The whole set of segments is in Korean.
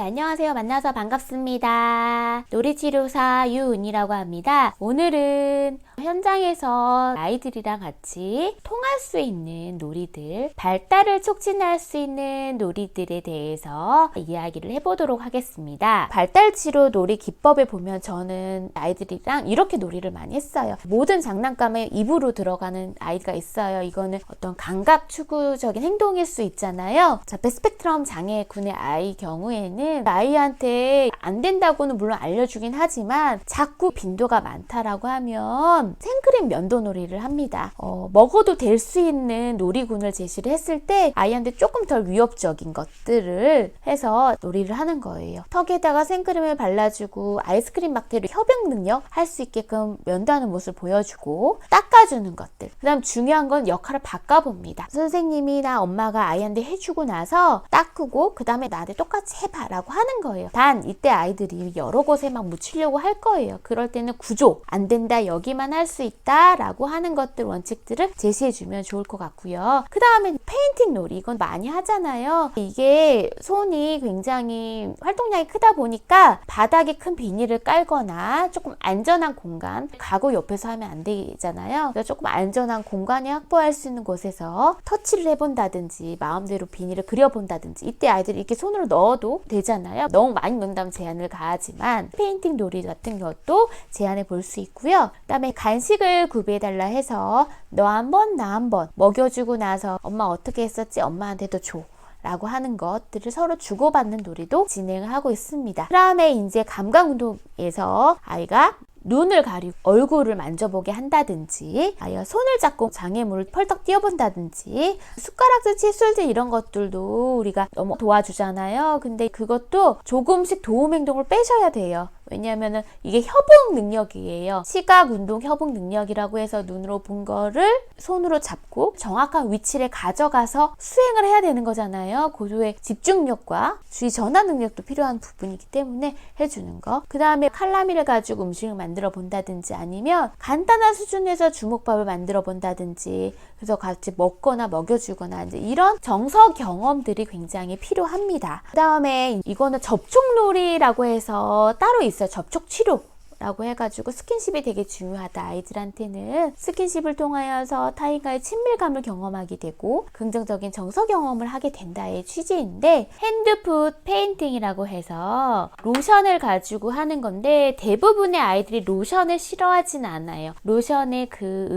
안녕하세요. 만나서 반갑습니다. 놀이치료사 유은이라고 합니다. 오늘은 현장에서 아이들이랑 같이 통할 수 있는 놀이들, 발달을 촉진할 수 있는 놀이들에 대해서 이야기를 해보도록 하겠습니다. 발달치료 놀이 기법에 보면 저는 아이들이랑 이렇게 놀이를 많이 했어요. 모든 장난감에 입으로 들어가는 아이가 있어요. 이거는 어떤 감각 추구적인 행동일 수 있잖아요. 스펙트럼 장애군의 아이 경우에는 아이한테 안 된다고는 물론 알려주긴 하지만 자꾸 빈도가 많다라고 하면 생크림 면도 놀이를 합니다. 먹어도 될 수 있는 놀이군을 제시를 했을 때 아이한테 조금 덜 위협적인 것들을 해서 놀이를 하는 거예요. 턱에다가 생크림을 발라주고 아이스크림 막대로 협약 능력 할 수 있게끔 면도하는 모습을 보여주고 닦아주는 것들. 그 다음 중요한 건 역할을 바꿔봅니다. 선생님이나 엄마가 아이한테 해주고 나서 닦고 그 다음에 나한테 똑같이 해봐 라고 하는 거예요. 단 이때 아이들이 여러 곳에 막 묻히려고 할 거예요. 그럴 때는 구조, 안 된다, 여기만 할 수 있다 라고 하는 것들, 원칙들을 제시해주면 좋을 것 같고요. 그 다음에 페인팅 놀이, 이건 많이 하잖아요. 이게 손이 굉장히 활동량이 크다 보니까 바닥에 큰 비닐을 깔거나 조금 안전한 공간, 가구 옆에서 하면 안 되잖아요. 그래서 조금 안전한 공간이 확보할 수 있는 곳에서 터치를 해본다든지 마음대로 비닐을 그려본다든지, 이때 아이들이 이렇게 손으로 넣어도 되잖아요. 너무 많이 넣는다면 제한을 가하지만 페인팅 놀이 같은 것도 제한해 볼 수 있고요. 그 다음에 간식을 구비해달라 해서 너 한 번, 나 한 번 먹여주고 나서 엄마 어떻게 했었지? 엄마한테도 줘 라고 하는 것들을 서로 주고받는 놀이도 진행을 하고 있습니다. 그 다음에 이제 감각운동에서 아이가 눈을 가리고 얼굴을 만져보게 한다든지, 아이가 손을 잡고 장애물을 펄떡 뛰어본다든지, 숟가락질, 칫솔질 이런 것들도 우리가 너무 도와주잖아요. 근데 그것도 조금씩 도움 행동을 빼셔야 돼요. 왜냐하면 이게 협응 능력이에요. 시각 운동 협응 능력이라고 해서 눈으로 본 거를 손으로 잡고 정확한 위치를 가져가서 수행을 해야 되는 거잖아요. 고도의 집중력과 주의 전환 능력도 필요한 부분이기 때문에 해주는 거. 그 다음에 칼라미를 가지고 음식을 만들어 본다든지, 아니면 간단한 수준에서 주먹밥을 만들어 본다든지, 그래서 같이 먹거나 먹여주거나, 이제 이런 정서 경험들이 굉장히 필요합니다. 그 다음에 이거는 접촉놀이라고 해서 따로 있어요. 접촉치료 라고 해가지고 스킨십이 되게 중요하다. 아이들한테는 스킨십을 통하여서 타인과의 친밀감을 경험하게 되고 긍정적인 정서 경험을 하게 된다의 취지인데, 핸드풋 페인팅이라고 해서 로션을 가지고 하는 건데, 대부분의 아이들이 로션을 싫어하진 않아요. 로션의 그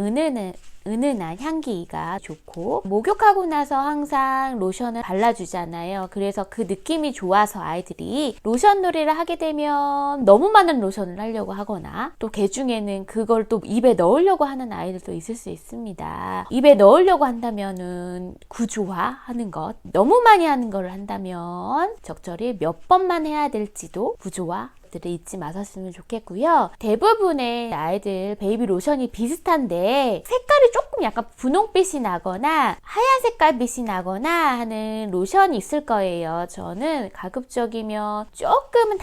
은은한 향기가 좋고, 목욕하고 나서 항상 로션을 발라주잖아요. 그래서 그 느낌이 좋아서 아이들이 로션 놀이를 하게 되면 너무 많은 로션을 하려고 하거나, 또 개 중에는 그걸 또 입에 넣으려고 하는 아이들도 있을 수 있습니다. 입에 넣으려고 한다면은 구조화하는 것, 너무 많이 하는 걸 한다면 적절히 몇 번만 해야 될지도 구조화 들을 잊지 마셨으면 좋겠고요. 대부분의 아이들 베이비 로션이 비슷한데 색깔이 조금 약간 분홍빛이 나거나 하얀 색깔빛이 나거나 하는 로션이 있을 거예요. 저는 가급적이면 조금은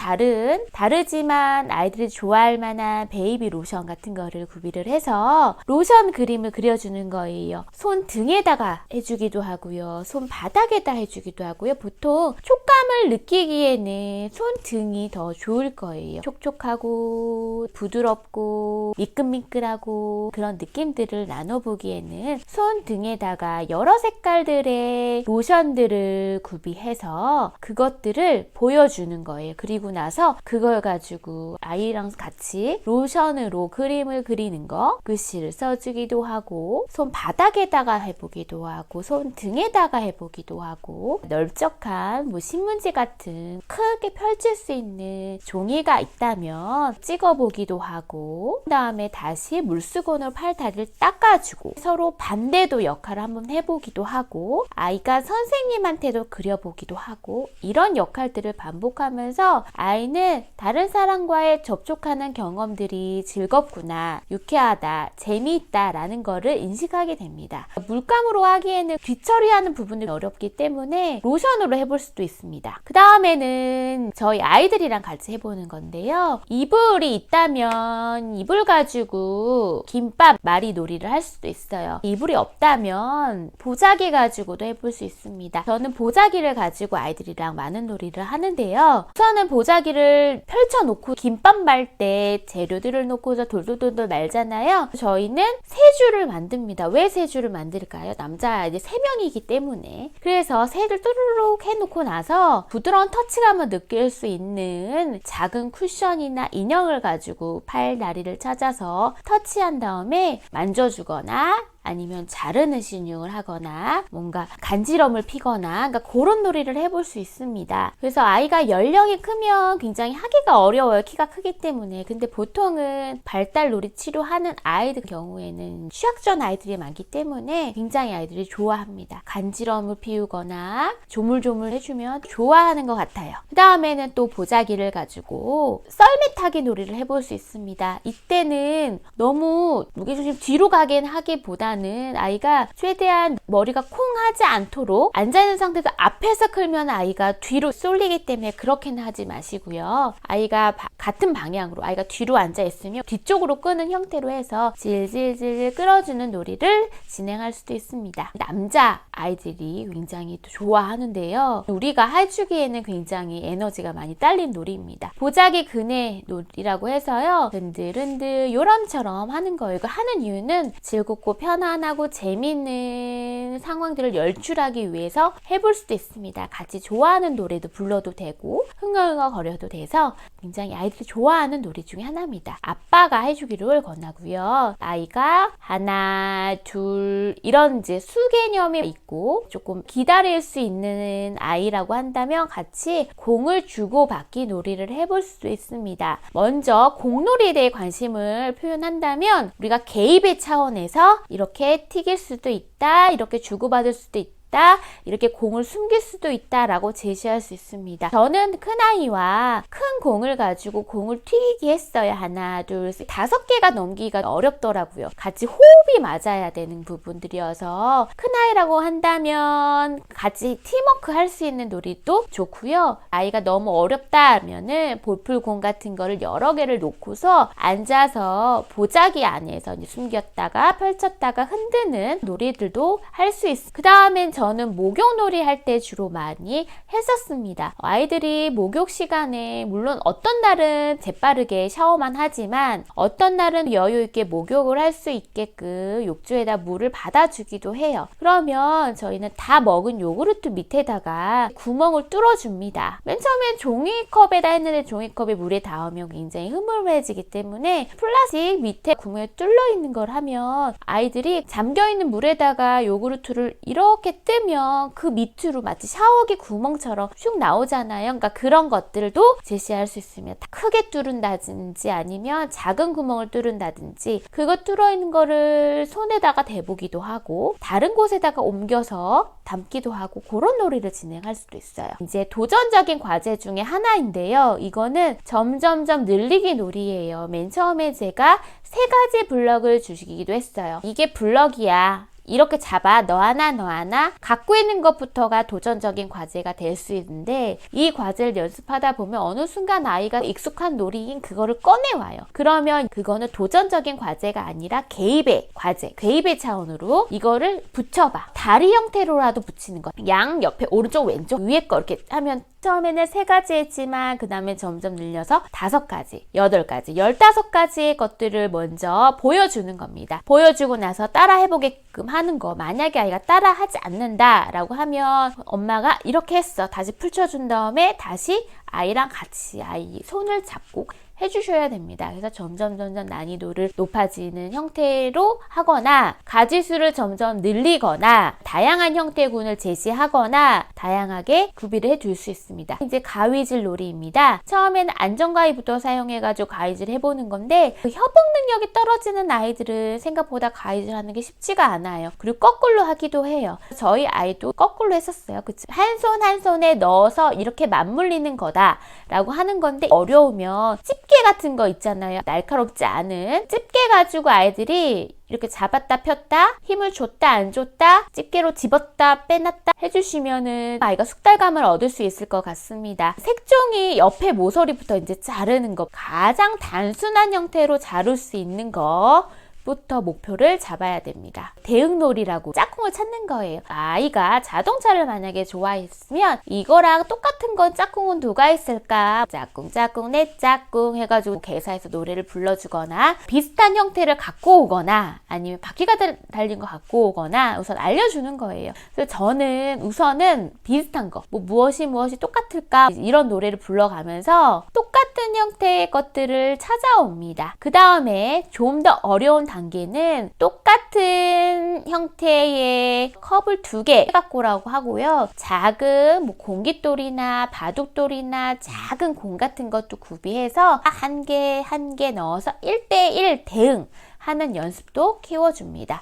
다르지만 아이들이 좋아할 만한 베이비 로션 같은 거를 구비를 해서 로션 그림을 그려주는 거예요. 손 등에다가 해주기도 하고요. 손 바닥에다 해주기도 하고요. 보통 촉감을 느끼기에는 손 등이 더 좋을 거예요. 촉촉하고 부드럽고 미끌미끌하고 그런 느낌들을 나눠보기에는 손 등에다가 여러 색깔들의 로션들을 구비해서 그것들을 보여주는 거예요. 그리고 나서 그걸 가지고 아이랑 같이 로션으로 그림을 그리는 거, 글씨를 써주기도 하고, 손 바닥에다가 해보기도 하고, 손 등에다가 해보기도 하고, 넓적한 신문지 같은 크게 펼칠 수 있는 종이가 있다면 찍어보기도 하고, 그 다음에 다시 물수건으로 팔 다리를 닦아주고, 서로 반대도 역할을 한번 해보기도 하고, 아이가 선생님한테도 그려보기도 하고, 이런 역할들을 반복하면서 아이는 다른 사람과의 접촉하는 경험들이 즐겁구나, 유쾌하다, 재미있다 라는 거를 인식하게 됩니다. 물감으로 하기에는 뒤처리하는 부분이 어렵기 때문에 로션으로 해볼 수도 있습니다. 그 다음에는 저희 아이들이랑 같이 해보는 건데요. 이불이 있다면 이불 가지고 김밥 말이 놀이를 할 수도 있어요. 이불이 없다면 보자기 가지고도 해볼 수 있습니다. 저는 보자기를 가지고 아이들이랑 많은 놀이를 하는데요. 우선은 보자기를 펼쳐놓고 김밥 말 때 재료들을 놓고서 돌돌돌돌 말잖아요. 저희는 세 줄을 만듭니다. 왜 세 줄을 만들까요? 남자 이제 3명이기 때문에. 그래서 세 줄 뚜루룩 해놓고 나서 부드러운 터치감을 느낄 수 있는 작은 쿠션이나 인형을 가지고 팔 다리를 찾아서 터치한 다음에 만져주거나 아니면 자르는 신용을 하거나 뭔가 간지럼을 피거나 그러니까 그런 놀이를 해볼 수 있습니다. 그래서 아이가 연령이 크면 굉장히 하기가 어려워요. 키가 크기 때문에. 근데 보통은 발달 놀이 치료하는 아이들 경우에는 취약전 아이들이 많기 때문에 굉장히 아이들이 좋아합니다. 간지럼을 피우거나 조물조물 해주면 좋아하는 것 같아요. 그 다음에는 또 보자기를 가지고 썰매 타기 놀이를 해볼 수 있습니다. 이때는 너무 무게중심 뒤로 가긴 하기보다 아이가 최대한 머리가 콩 하지 않도록 앉아있는 상태에서 앞에서 끌면 아이가 뒤로 쏠리기 때문에 그렇게는 하지 마시고요. 아이가 같은 방향으로 아이가 뒤로 앉아있으면 뒤쪽으로 끄는 형태로 해서 질질질 끌어주는 놀이를 진행할 수도 있습니다. 남자 아이들이 굉장히 또 좋아하는데요. 우리가 해주기에는 굉장히 에너지가 많이 딸린 놀이입니다. 보자기 그네 놀이라고 해서요. 흔들흔들 요람처럼 하는 거예요. 이거 하는 이유는 즐겁고 편안하고 재미있는 상황들을 연출하기 위해서 해볼 수도 있습니다. 같이 좋아하는 노래도 불러도 되고 흥얼흥얼 거려도 돼서 굉장히 아이들이 좋아하는 놀이 중에 하나입니다. 아빠가 해주기를 권하고요. 아이가 하나, 둘 이런 이제 수 개념이 있고 조금 기다릴 수 있는 아이라고 한다면 같이 공을 주고받기 놀이를 해볼 수도 있습니다. 먼저 공놀이에 대해 관심을 표현한다면 우리가 개입의 차원에서 이렇게 튀길 수도 있다, 이렇게 주고받을 수도 있다, 이렇게 공을 숨길 수도 있다라고 제시할 수 있습니다. 저는 큰아이와 큰 공을 가지고 공을 튀기기 했어요. 하나, 둘, 셋, 5개가 넘기기가 어렵더라고요. 같이 호흡이 맞아야 되는 부분들이어서 큰아이라고 한다면 같이 팀워크 할 수 있는 놀이도 좋고요. 아이가 너무 어렵다 하면은 볼풀공 같은 거를 여러 개를 놓고서 앉아서 보자기 안에서 이제 숨겼다가 펼쳤다가 흔드는 놀이들도 할 수 있어요. 그 다음엔 저는 목욕놀이 할 때 주로 많이 했었습니다. 아이들이 목욕 시간에 물론 어떤 날은 재빠르게 샤워만 하지만 어떤 날은 여유 있게 목욕을 할 수 있게끔 욕조에다 물을 받아주기도 해요. 그러면 저희는 다 먹은 요구르트 밑에다가 구멍을 뚫어줍니다. 맨 처음엔 종이컵에다 했는데 종이컵이 물에 닿으면 굉장히 흐물해지기 때문에 플라스틱 밑에 구멍에 뚫려 있는 걸 하면 아이들이 잠겨있는 물에다가 요구르트를 이렇게 뜨면 그 밑으로 마치 샤워기 구멍처럼 쭉 나오잖아요. 그러니까 그런 것들도 제시할 수 있으면 크게 뚫은다든지 아니면 작은 구멍을 뚫은다든지 그거 뚫어 있는 거를 손에다가 대보기도 하고 다른 곳에다가 옮겨서 담기도 하고 그런 놀이를 진행할 수도 있어요. 이제 도전적인 과제 중에 하나인데요. 이거는 점점점 늘리기 놀이예요. 맨 처음에 제가 3가지 블럭을 주시기도 했어요. 이게 블럭이야. 이렇게 잡아 너 하나 너 하나 갖고 있는 것부터가 도전적인 과제가 될 수 있는데 이 과제를 연습하다 보면 어느 순간 아이가 익숙한 놀이인 그거를 꺼내와요. 그러면 그거는 도전적인 과제가 아니라 개입의 과제, 개입의 차원으로 이거를 붙여봐. 다리 형태로라도 붙이는 거. 양 옆에 오른쪽 왼쪽 위에 거 이렇게 하면 처음에는 3가지 했지만 그 다음에 점점 늘려서 5가지, 8가지, 15가지의 것들을 먼저 보여주는 겁니다. 보여주고 나서 따라 해보게끔 하는 거. 만약에 아이가 따라 하지 않는다 라고 하면 엄마가 이렇게 했어. 다시 풀쳐준 다음에 다시 아이랑 같이 아이 손을 잡고 해주셔야 됩니다. 그래서 점점 난이도를 높아지는 형태로 하거나 가지수를 점점 늘리거나 다양한 형태의 군을 제시하거나 다양하게 구비를 해둘 수 있습니다. 이제 가위질 놀이입니다. 처음에는 안전가위부터 사용해가지고 가위질 해보는 건데 그 협응 능력이 떨어지는 아이들은 생각보다 가위질 하는 게 쉽지가 않아요. 그리고 거꾸로 하기도 해요. 저희 아이도 거꾸로 했었어요. 그치? 한 손 한 손에 넣어서 이렇게 맞물리는 거다 라고 하는 건데 어려우면 집게 같은 거 있잖아요. 날카롭지 않은 집게 가지고 아이들이 이렇게 잡았다 폈다, 힘을 줬다 안 줬다, 집게로 집었다 빼놨다 해주시면은 아이가 숙달감을 얻을 수 있을 것 같습니다. 색종이 옆에 모서리부터 이제 자르는 거, 가장 단순한 형태로 자를 수 있는 거 부터 목표를 잡아야 됩니다. 대응놀이라고 짝꿍을 찾는 거예요. 아이가 자동차를 만약에 좋아했으면 이거랑 똑같은 건 짝꿍은 누가 있을까? 짝꿍 짝꿍 내 짝꿍 해가지고 개사해서 노래를 불러주거나 비슷한 형태를 갖고 오거나 아니면 바퀴가 달린 거 갖고 오거나 우선 알려주는 거예요. 그래서 저는 우선은 비슷한 거, 뭐 무엇이 똑같을까? 이런 노래를 불러가면서 똑같은 형태의 것들을 찾아옵니다. 그 다음에 좀 더 어려운 단계는 똑같은 형태의 컵을 2개 갖고 오라고 하고요. 작은 뭐 공깃돌이나 바둑돌이나 작은 공 같은 것도 구비해서 한 개 넣어서 1대1 대응 하는 연습도 키워줍니다.